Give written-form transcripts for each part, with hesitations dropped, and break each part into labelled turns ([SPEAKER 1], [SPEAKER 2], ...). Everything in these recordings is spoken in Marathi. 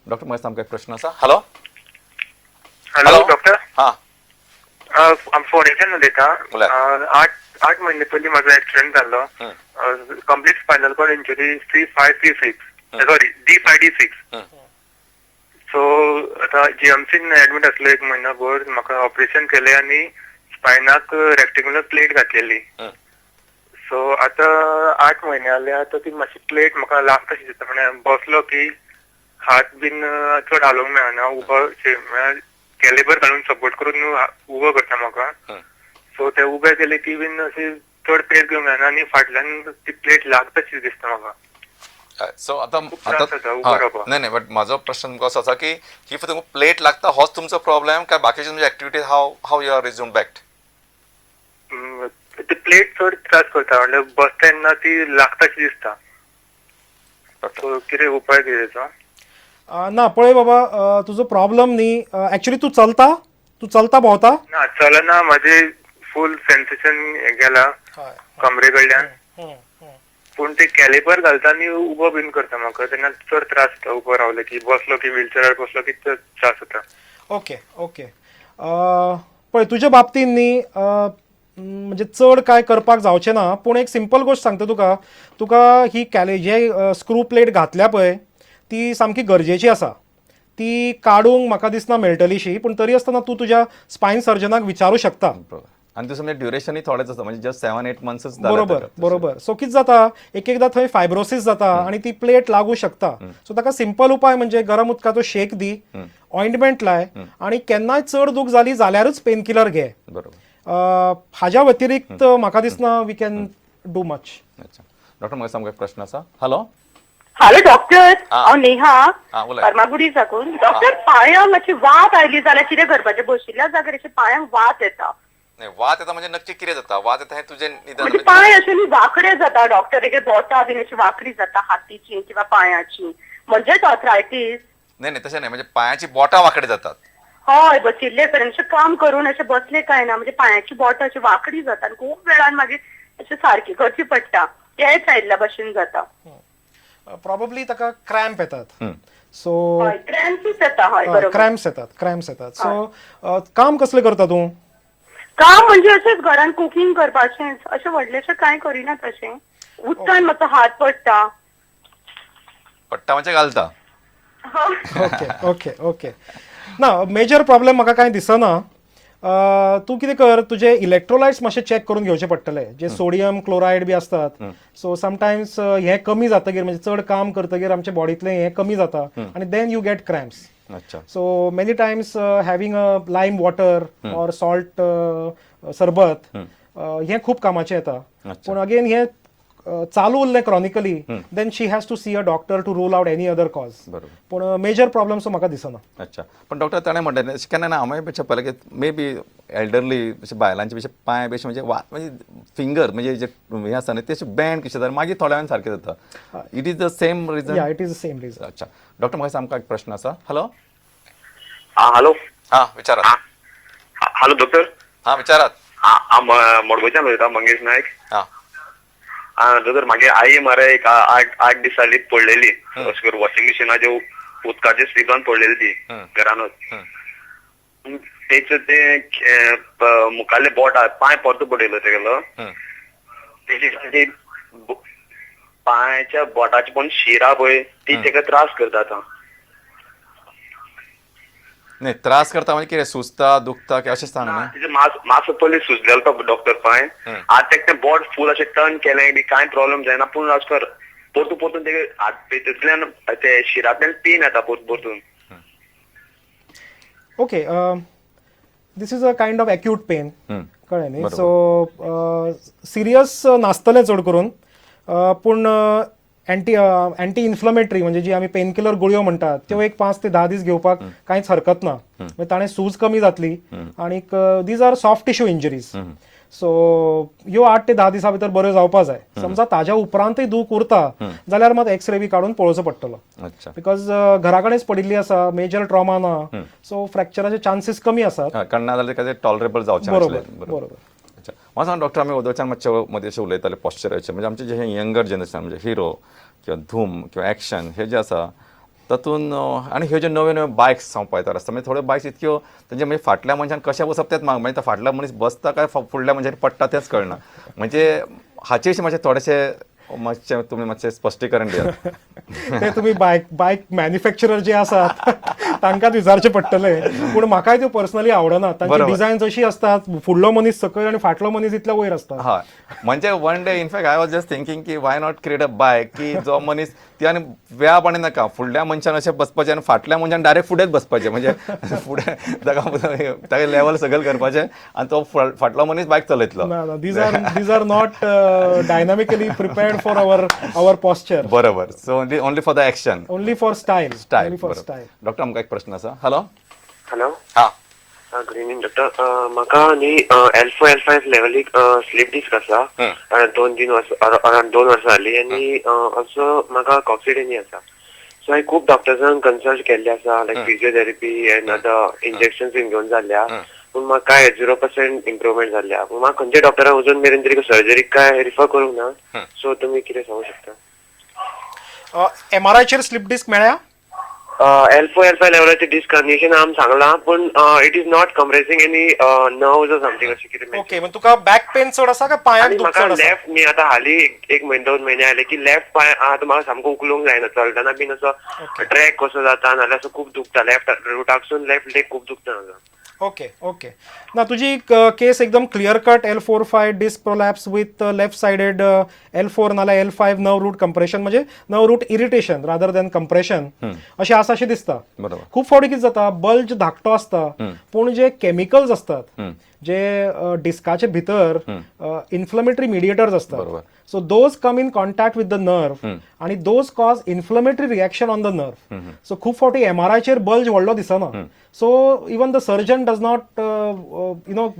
[SPEAKER 1] डॉक्टर म्हाका सामको एक प्रश्न आसा. Hello
[SPEAKER 2] hello doctor.
[SPEAKER 1] हा
[SPEAKER 2] फोरेच्यान उलयता.
[SPEAKER 1] उलय.
[SPEAKER 2] 8 महिने पयलीं म्हाजो एक्सिडेंट जाल्लो. Complete spinal cord injury C5C6 sorry D5D6. So आता GMCन ऍडमिट आसलो 1 महिनाभर. म्हाका ऑपरेशन केलें आनी स्पायनाक रेक्टिकुलर प्लेट घातलेली. सो आता 8 महिने जाले. आता ती मातशी प्लेट म्हाका लागता शी दिसता. म्हणजे बसलो की हात बीन चड हालोवंक मेळना. उबो कॅलिबर घालून सपोर्ट करून उबो करता म्हाका. सो ते उबे केले की बीन अशी चड पेस घेवंक मेळना आनी फाटल्यान ती प्लेट लागता शी दिसता म्हाका.
[SPEAKER 1] सो आता
[SPEAKER 2] रावपाक.
[SPEAKER 1] नाही बट माझो प्रश्न तुमकां असो आसा की इफ तुमकां प्लेट लागता होच तुमचो प्रॉब्लेम काय बाकीचे तुमचे activities how you are resume back.
[SPEAKER 2] ती प्लेट चड त्रास करता. म्हणजे बसता तेन्ना ती लागता शी दिसता. सो कितें उपाय कितें तेचो?
[SPEAKER 3] ना पळय बाबा, तुजो प्रॉब्लेम न्ही एक्चुअली तू चलता भोंवता?
[SPEAKER 2] ना चलना. माझे फुल सेन्सेशन गेला कमरे कडल्यान. पूण ते कॅलिपर घालता आनी उबो बीन करता म्हाका तेन्ना चड त्रास जाता. उबो रावले की बसलो की व्हीलचेरार बसलो की चड त्रास जाता.
[SPEAKER 3] ओके. पळय तुज्या बाबतींत न्ही म्हणजे चड काय करपाक जावचें ना. पूण एक सिंपल गोश्ट सांगता तुका ही जे स्क्रू प्लेट घातल्या पळय ती सामकी गरजेची आसा. ती काडूंक म्हाका दिसना मेळटलीशी. पूण तरी आसतना तूं तुज्या स्पायन सर्जनाक विचारूं शकता.
[SPEAKER 1] आणि तुमचें म्हणजे ड्युरेशनूय थोडेंच आसा. म्हणजे जस्ट 7-8 मंथ्स.
[SPEAKER 3] बरोबर. सो कितें जाता एकदा थंय फायब्रोसीस जाता आनी ती प्लेट लागू शकता. सो ताका सिंपल उपाय म्हणजे गरम उदकाचो शेक दी, ऑइंटमेंट लाय आनी केन्नाय चड दूख जाली जाल्यारूच पेन किलर घे.
[SPEAKER 1] बरोबर.
[SPEAKER 3] हाज्या व्यतिरिक्त म्हाका दिसना वी कॅन डू मच.
[SPEAKER 1] अच्छा डॉक्टर म्हाका सामको एक प्रश्न आसा. Hello
[SPEAKER 4] doctor.
[SPEAKER 1] हांव
[SPEAKER 4] नेहा
[SPEAKER 1] उलय.
[SPEAKER 4] फार्मागुडी साकून. डॉक्टर पांयांक मातशी वात आयली जाल्यार कितें करपाचें? बशिल्ल्या जाग्यार अशें पांयांक वात येता.
[SPEAKER 1] नाही वात येता म्हणजे नक्की कितें जाता? वात येता हे तुजें निदान
[SPEAKER 4] म्हणजे पांय अशे न्ही वांकडे जाता डॉक्टर. एक बोटां बीन अशी वांकडी जाता हातीची किंवा पांयाची. म्हणजेच आर्थरायटीस?
[SPEAKER 1] नाही तशें नाही. म्हणजे पांयाची बोटां वांकडी जातात.
[SPEAKER 4] हय बशिल्ले कडेन अशें काम करून अशें बसले काय ना म्हणजे पांयाची बोटां अशी वांकडी जाता आनी खूब वेळान मागीर अशें सारकी करची पडटा. तेच सायडल्या भशेन जाता.
[SPEAKER 3] प्रॉबब्ली ताका क्रॅम्प येतात. सो
[SPEAKER 4] क्रॅम्प्स येता. हय बरोबर.
[SPEAKER 3] क्रॅम्प्स येतात. सो काम कसलें करता तूं?
[SPEAKER 4] काम म्हणजे अशेंच घरान कुकिंग करपाचेंच. अशें व्हडलेशें कांय करिना तशें. उदकान मातसो हात पडटा.
[SPEAKER 1] पट्टा म्हणजे घालता.
[SPEAKER 3] ओके. ना मेजर प्रॉब्लेम म्हाका कांय दिसना. तूं कितें कर, तुजे इलेक्ट्रोलायट्स मातशे चॅक करून घेवचे पडटले. जे सोडियम क्लोरायड बी आसतात. सो समटायम्स हें कमी जातकीर म्हणजे चड काम करतकीर आमच्या बॉडींतलें हें कमी जाता आनी देन यू गेट क्रॅम्प्स.
[SPEAKER 1] अच्छा.
[SPEAKER 3] So many Times having a lime water or salt सरबत हें खूब कामाचें येता. पूण अगेन हें चालू उरलें chronically then she has to see a doctor to rule out any other cause. पूण मेजर प्रॉब्लेम सो म्हाका दिसना.
[SPEAKER 1] अच्छा पण डॉक्टर ताणें म्हणलें अशें केन्ना ना हांवें बेश्टें पळयलें की मे बी एल्डरली अशें बायलांचे बेश्टे पांय बेश्टे म्हणजे फिंगर म्हणजे जे हें आसता न्ही ते बँड कशें जाता मागीर थोड्या वेळान सारकें जाता. It is the same reason?
[SPEAKER 3] या it is the same reason.
[SPEAKER 1] अच्छा डॉक्टर म्हाका सामको एक प्रश्न आसा. Hello
[SPEAKER 2] hello.
[SPEAKER 1] विचारात.
[SPEAKER 2] Hello doctor.
[SPEAKER 1] विचारात.
[SPEAKER 2] हांव मडगोंयच्यान उलयतां. मंगेश नायक. दोतोर म्हागे आई मरे एक 8 दीस जाली पडलेली. अशें करून वॉशिंग मशिनाच्या उदकाचे स्लिपान पडलेली ती घरानूच. तेचे ते मुखाल्ले बोट पांय परतो पडयलो तेगेलो. तेजी पांयाच्या बोटाची पण शिरा पळय ती तेका त्रास करता आतां.
[SPEAKER 1] नाही त्रास करता म्हणजे कितें सुचता दुखता की अशें सांग न्ही.
[SPEAKER 2] तिचे मातसो पयलीं सुजलेलो तो डॉक्टर पांय. आतां तेका तें बोट फूल अशें टर्न केलें बी कांय प्रॉब्लेम जायना. पूण अशें परतून तेगे हात पेटींतल्यान ते शिरांतल्यान पेन येता परतून.
[SPEAKER 3] Okay this is a kind of acute pain. कळ्ळें न्ही. सो सिरियस नासतलें चड करून. पूण अँटी इन्फ्लमेटरी म्हणजे जी आमी पेन किलर गुळयो म्हणटात त्यो एक 5 ते 10 दीस घेवपाक कांयच हरकत ना. म्हणजे ताणें सूज कमी जातली आनीक these are soft tissue injuries. So ह्यो 8 ते 10 दिसां भितर बऱ्यो जावपा जाय. समजा ताज्या उपरांतय दूख उरता जाल्यार मात एक्सरे बी काडून पळोवचो पडटलो. बिकॉज घरा कडेच पडिल्ली आसा, मेजर ट्रॉमा ना. सो फ्रॅक्चराचे चान्सीस कमी आसात.
[SPEAKER 1] कळना जाल्यार टॉलरेबल जावचें नासलें.
[SPEAKER 3] बरोबर.
[SPEAKER 1] म्हाका सांग डॉक्टर आमी वदोळच्यान मातशे मदीं अशें उलयताले पॉस्चराचें म्हणजे आमचे जे यंगर जनरेशन म्हणजे हिरो किंवा धूम किंवा एक्शन हे जे आसा तातूंत आनी ह्यो ज्यो नव्यो नव्यो बायक्स हांव पळयता आसता म्हणजे थोड्यो बायक्स इतक्यो तेंचे म्हणजे फाटल्या मनशान कशें बसप तेंच म्हाका म्हणजे फाटल्या मनीस बसता काय फुडल्या मनशान पडटा तेंच कळना म्हणजे हाचे विशीं मातशें थोडेशें तुमी मातशें स्पश्टीकरण दियात.
[SPEAKER 3] ते तुम्ही बायक मॅन्युफॅक्चरर जे आसात तांकांच विचारचे पडटले, पूण म्हाकाय त्यो पर्सनली आवडना. तांची
[SPEAKER 1] बरोबर.
[SPEAKER 3] डिझायन्स अशी असतात, फुडलो मनीस सकयल आनी फाटलो मनीस इतल्या वयर असता.
[SPEAKER 1] हय म्हणजे one day in fact I was just thinking की why not create a bike की जो मनीस ती आनी वेळापणी नाका फुडल्या मनशान अशें बसपाचें आनी फाटल्या मनशान डायरेक्ट फुडेंच बसपाचें म्हणजे फुडें ताका लेवल सकयल करपाचें आनी तो फाटलो मनीस बायक चलयतलो.
[SPEAKER 3] These are not dynamically prepared for our posture.
[SPEAKER 1] बरोबर. So only for the action.
[SPEAKER 3] Only for style.
[SPEAKER 1] Doctor आमकां एक प्रश्न आसा. हॅलो.
[SPEAKER 2] हॅलो.
[SPEAKER 1] हां.
[SPEAKER 2] Good evening doctor. म्हाका न्ही L4 L5 लेवलीक स्लीप डिस्क आसा. 2 वर्सां जाली आनी ऑल्सो म्हाका कॉक्सिडेनिया आसा. सो हांवें खूब डॉक्टर्सांक कन्सल्ट केल्ले आसा like physiotherapy and other injections been घेवन जाल्ल्या, पूण म्हाका काय 0% इम्प्रुवमेंट जाल्ल्या. म्हाका खंयच्या डॉक्टरान अजून मेरेन तरी सर्जरीक काय रिफर करूंक ना. सो तुमी कितें सांगू शकता?
[SPEAKER 3] MRI स्लीप डिस्क मेळ्या?
[SPEAKER 2] L4 L5 लेवलाचे डिस्क कंडिशन आम सांगला, पण it is not compressing any nerves और समथिंग अशें कितें.
[SPEAKER 3] ओके, मग तुका बॅक पेन चड आसा काय पायाक
[SPEAKER 2] आनी
[SPEAKER 3] दुख
[SPEAKER 2] म्हाका
[SPEAKER 3] चड आसा?
[SPEAKER 2] लेफ्ट न्ही आतां हालीं 1-2 म्हयने आले की लेफ्ट पाय आतां म्हाका सामको उखलूंक जायना. चलतना बीन असो ट्रॅक कसो जाता नाल्यार असो खूब दुखता. लेफ्ट रुटाकसून लेफ्ट लेग खूब दुखता म्हाका.
[SPEAKER 3] ओके ना, तुझी केस एकदम clear cut L4-5 disc prolapse with left sided L4 नाल्यार L5 नर्व रूट कंप्रेशन, म्हणजे nerve root irritation rather than compression अशें आसा अशें दिसता. खूब फावटी कितें जाता, बल्ज धाकटो आसता पूण जे केमिकल्स असतात जे डिस्काचे भितर इन्फ्लमेटरी मिडिएटर्स असतात, so those come in contact with the nerve आणि those cause inflammatory reaction on the nerve. So खूब फावटी MRI बल्ज व्हडलो दिसना. So even the surgeon does not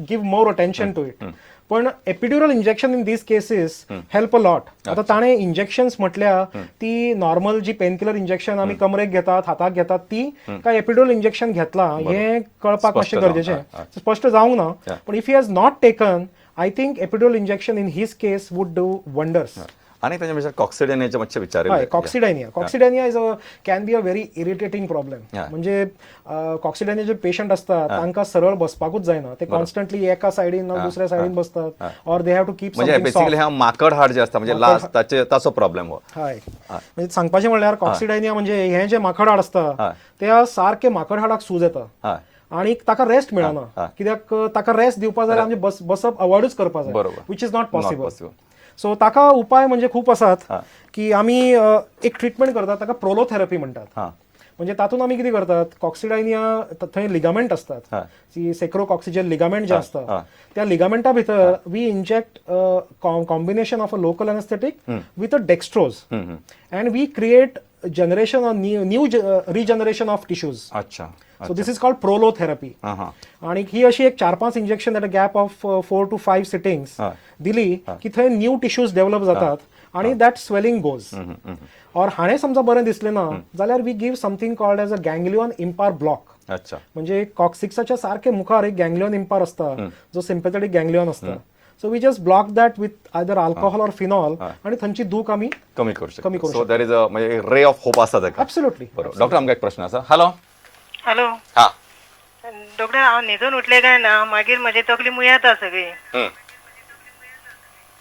[SPEAKER 3] give more attention to it. पण epidural injection in these cases help a lot. आता ताणें इंजेक्शन्स म्हटल्या ती नॉर्मल जी पेनकिलर इंजेक्शन आमी कमरेक घेतात, हाताक घेतात ती, काय एपिड्युरल इंजेक्शन घेतला हे कळपाक मातशें गरजेचें. स्पश्ट जावंक ना. पण if he has not taken, I think epidural injection in his case would do wonders.
[SPEAKER 1] आणि त्याच्या भितर कॉक्सिडेनियाचे मातशें विचार.
[SPEAKER 3] Coccydynia can be a very irritating problem. म्हणजे कॉक्सिडेनियाचे पेशंट असतात तांकां सरळ बसपाकूच जायना. ते कॉन्स्टंटली एका सायडीन दुसऱ्या सायडीन बसतात, or they have to keep
[SPEAKER 1] म्हणजे बेसिकली हा माकड हाड जे असता म्हणजे लास्ट ताचो प्रॉब्लेम हो.
[SPEAKER 3] हय, म्हणजे सांगपाचें म्हणल्यार कॉक्सिडेनिया म्हणजे हे जे माकड हाड असता त्या सारखे माकड हाडाक सूज येता आणि ताका रेस्ट मेळना. कित्याक ताका रेस्ट दिवपा जाय म्हणजे बसप अवॉइडूच करपा जाय, which is not possible. So ताका उपाय म्हणजे खूप आसात की आमी एक ट्रिटमेंट करतात, ताका प्रोलोथेरपी म्हणटात. म्हणजे तातूंत आमी कितें करतात, कॉक्सिडायनिया थंय लिगामेंट असतात, सेक्रोकॉक्सिजल लिगामेंट जे असता त्या लिगामेंटा भितर we inject combination of a local anaesthetic with a dextrose and we create generation of new regeneration of tissues.
[SPEAKER 1] अच्छा.
[SPEAKER 3] So this is called prolotherapy. आणि ही अशी एक 4-5 injection at a gap of 4 to 5 sittings दिली की थंय न्यू टिश्यूज डेव्हलप जातात आणि दॅट स्वेलिंग गोज. और हाणें समजा बरें दिसलें ना जाल्यार we give something called as a ganglion impar block.
[SPEAKER 1] अच्छा.
[SPEAKER 3] म्हणजे कॉक्सिक्साच्या सारखे मुखार एक गँग्लियॉन इम्पार असता जो सिम्पॅथेटिक गँग्लियॉन असता. So we just block that with either alcohol or phenol आणि थंयची दूख आमी
[SPEAKER 1] कमी करू शकतो. सो दॅट इज अ म्हणजे रे ऑफ होप आसा ताका.
[SPEAKER 3] एब्सोल्युटली.
[SPEAKER 1] बरोबर. डॉक्टर आमकां एक प्रश्न आसा. हॅलो.
[SPEAKER 5] हॅलो.
[SPEAKER 1] हा
[SPEAKER 5] डॉक्टर, हांव न्हिदून उठले काय ना मागीर म्हजी तकली मुयेता सगळी.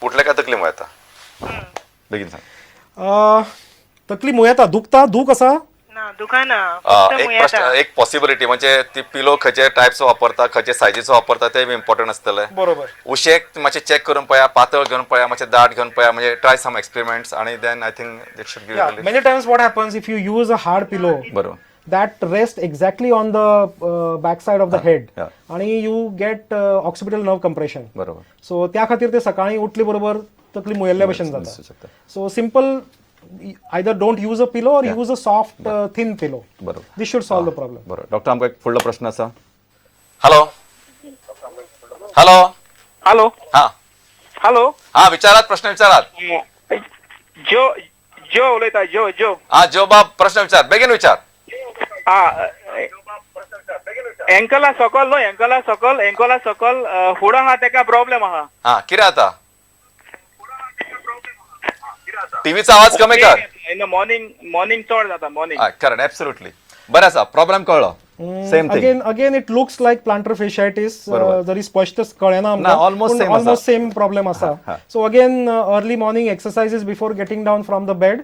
[SPEAKER 1] उठले काय तकली येता? बेगीन सांग.
[SPEAKER 3] तकली मुयेता, दुखता, दूख आसा?
[SPEAKER 5] ना दुखाना,
[SPEAKER 1] एक पॉसिबिलिटी म्हणजे ती पिलो खंयचे टायप्सचो वापरता, खंयचे सायजीचो वापरता ते इम्पॉर्टंट आसतले.
[SPEAKER 3] बरोबर.
[SPEAKER 1] उशेक मातशें चॅक करून पळया, पातळ घेवन पळया, मातशें दाट घेवन पळया, म्हणजे ट्राय सम एक्सपेरिमेंट्स आणि then I think that should give relief.
[SPEAKER 3] Many times what happens if you use a hard pillow,
[SPEAKER 1] बरोबर,
[SPEAKER 3] that rest exactly on the backside of the head आणि you get occipital nerve compression.
[SPEAKER 1] बरोबर.
[SPEAKER 3] सो त्या खातीर ते सकाळी उठले बरोबर तकली मुयल्ल्या भशेन जाता. So simple either don't use a pillow or use a soft thin pillow.
[SPEAKER 1] बरोबर.
[SPEAKER 3] This should solve the problem.
[SPEAKER 1] बरोबर. डॉक्टर आमकां एक फुडलो प्रश्न आसा. हॅलो. हॅलो.
[SPEAKER 6] हॅलो.
[SPEAKER 1] हा
[SPEAKER 6] हॅलो.
[SPEAKER 1] हा विचारात, प्रश्न विचारात.
[SPEAKER 6] जो उलयता जो.
[SPEAKER 1] हा जो बाब, प्रश्न विचार, बेगीन विचार.
[SPEAKER 6] एंकला सकल न्हू, एंकला सकल फुडो आहा तेका प्रॉब्लेम आहा.
[SPEAKER 1] हा कितें जाता? टीव्हीचा आवाज कमी कर.
[SPEAKER 6] इन द मॉर्निंग चड जाता मॉर्निंग.
[SPEAKER 1] Correct absolutely. बरं आसा प्रॉब्लेम कळलो. Same thing.
[SPEAKER 3] Again it looks like plantar fasciitis. जरी स्पष्ट कळना
[SPEAKER 1] ना, almost same
[SPEAKER 3] almost same problem आसा. So again early morning exercises before getting down from the bed.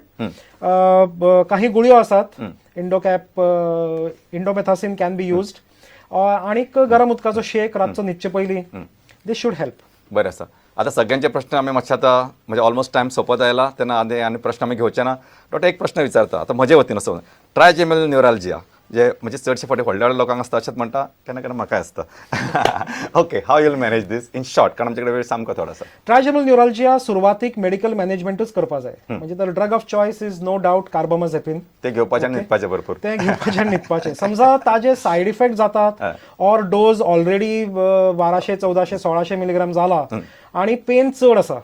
[SPEAKER 3] काही गुळयो आसात. Indomethacin can be used. आणि गरम उदकाचो शेक रातचो न्हिदचे पयलीं. This should help.
[SPEAKER 1] बरें आसा. आता सगळ्यांचे प्रश्न आम्ही मातशे आता म्हणजे ऑलमोस्ट टाइम सोंपत आयला तेन्ना आनी प्रश्न आमी घेवचे ना. डॉक्टर एक प्रश्न विचारता. आता म्हजे वतीन असो ट्रायजेमिनल न्युरालजिया जे म्हणजे चडशे फावटी व्हडल्या व्हडल्या लोकांक आसता अशेंच म्हणटा, केन्ना केन्ना म्हाकाय आसता. Okay, how you'll manage this in short, कारण आमचे कडेन वेळ सामको थोडासा.
[SPEAKER 3] ट्रायजेमिनल न्युरालजिया सुरवातीक मेडिकल मॅनेजमेंटच करपा जाय. म्हणजे तर drug of choice is no doubt carbamazepine.
[SPEAKER 1] ते घेवपाचे आनी न्हिदपाचे भरपूर.
[SPEAKER 3] ते घेवपाचे आनी न्हिदपाचे. समजा ताजे सायड इफेक्ट जातात ऑर डोज ऑलरेडी 1200-1400-1600 मिलीग्राम जाला आणि पेन चड आसा.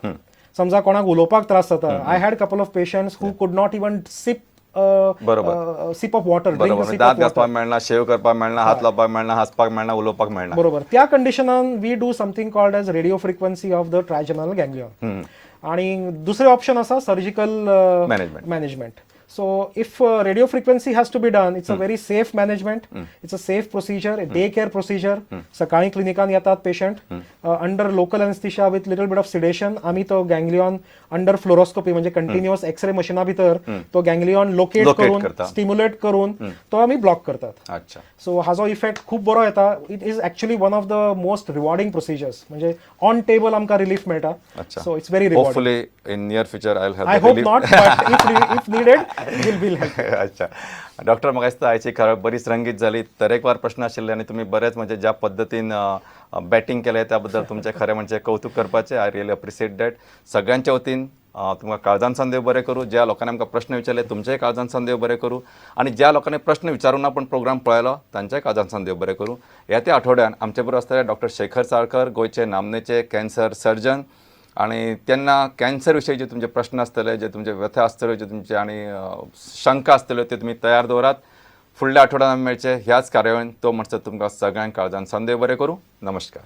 [SPEAKER 3] समजा कोणाक उलोवपाक त्रास जाता. I had couple of patients who could not even sip sip of water.
[SPEAKER 1] बरोबर. दांत घासपाक मेळना, शेव करपाक मेळना, हात लावपाक मेळना, हांसपाक मेळना, उलोवपाक मेळना.
[SPEAKER 3] बरोबर. त्या कंडिशनान we do something called as radio frequency of the trigeminal ganglion. आणि दुसरे ऑप्शन आसा surgical management. So if radio frequency has to be done, it's a very safe management. It's a safe procedure, a day care procedure. सकाळी क्लिनिकान येतात patient under local anaesthesia with little bit of sedation. आम्ही तो गँग्लियॉन अंडर फ्लोरोस्कोपी म्हणजे कंटिन्युअस एक्सरे मशिना भितर तो गँग्लियॉन लोकेट करून स्टिम्युलेट करून तो आम्ही ब्लॉक करतात.
[SPEAKER 1] अच्छा.
[SPEAKER 3] सो हाजो इफेक्ट खूप बरो येता. It is actually one of the most rewarding procedures. म्हणजे ऑन टेबल आमकां रिलीफ मेळटा. So it's very rewarding.
[SPEAKER 1] Hopefully in near future I will have
[SPEAKER 3] I hope not, but if needed will help.
[SPEAKER 1] अच्छा. डॉक्टर, म्हाका दिसता आयची खरं बरीच रंगीत जाली. तरेकवार प्रश्न आशिल्ले आनी तुमी बरेच म्हणजे ज्या पद्दतीन बॅटिंग केलें त्या बद्दल तुमचे खरें म्हणजे कौतुक करपाचें. I really appreciate that. सगळ्यांच्या वतीन तुमकां काळजांसान देव बरें करूं. ज्या लोकांनी आमकां प्रश्न विचारले तुमचेय काळजांसान देव बरें करूं. आणि ज्या लोकांनी प्रश्न विचारून आपण प्रोग्राम पळयलो तांच्याय काळजांसान देव बरें करूं. येत्या आठवड्यान आमचे बरोबर आसतले डॉक्टर शेखर साळकर, गोंयचे नामनेचे कॅन्सर सर्जन. आणि त्यांना कॅन्सर विशयी जे तुमचे प्रश्न आसतले, जे तुमचे व्यथा आसतल्यो, जे तुमचे आणि शंका आसतल्यो ते तुमी तयार दवरात. फुडल्या आठवड्यान आमी मेळचे ह्याच कार्यावळीन. तो म्हणसर तुमकां सगळ्यांक काळजांसान देव बरें करूं. नमस्कार.